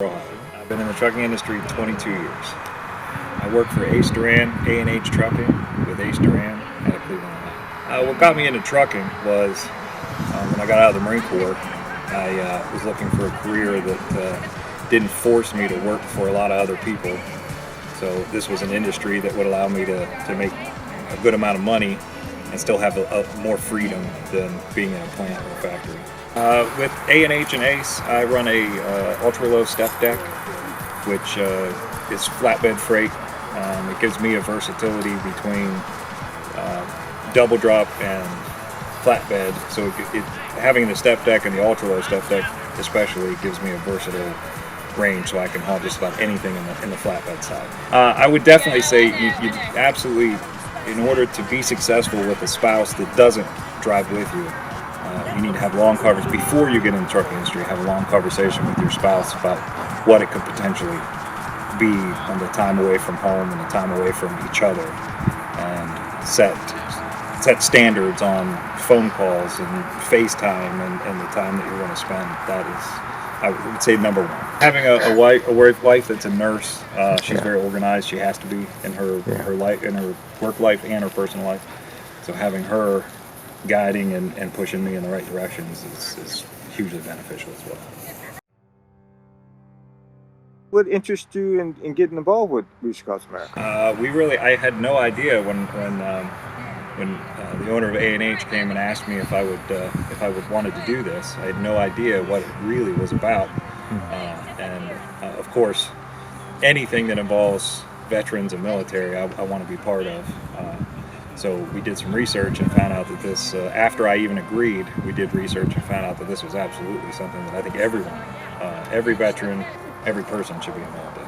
I've been in the trucking industry 22 years. I work for Doran, A&H Trucking with Doran out of Cleveland, Ohio. What got me into trucking was when I got out of the Marine Corps, I was looking for a career that didn't force me to work for a lot of other people. So this was an industry that would allow me to make a good amount of money and still have more freedom than being in a plant or a factory. With A&H and ACE, I run a ultra-low step deck, which is flatbed freight. It gives me a versatility between double drop and flatbed. So having the step deck and the ultra-low step deck especially gives me a versatile range, so I can haul just about anything in the flatbed side. I would definitely say you absolutely, in order to be successful with a spouse that doesn't drive with you, you need to have long conversations before you get in the trucking industry. Have a long conversation with your spouse about what it could potentially be on the time away from home and the time away from each other, and set standards on phone calls and FaceTime and the time that you're going to spend. That is, I would say, number one. Having a wife that's a nurse, she's very organized. She has to be in her life, in her work life and her personal life. So having her guiding and pushing me in the right directions is hugely beneficial as well. What interests you in getting involved with Wreaths Across America? I had no idea when the owner of A&H came and asked me if I would wanted to do this. I had no idea what it really was about, and of course, anything that involves veterans and military, I want to be part of. So we did some research and found out that this, after I even agreed, we did research and found out that this was absolutely something that I think everyone, every veteran, every person should be involved in.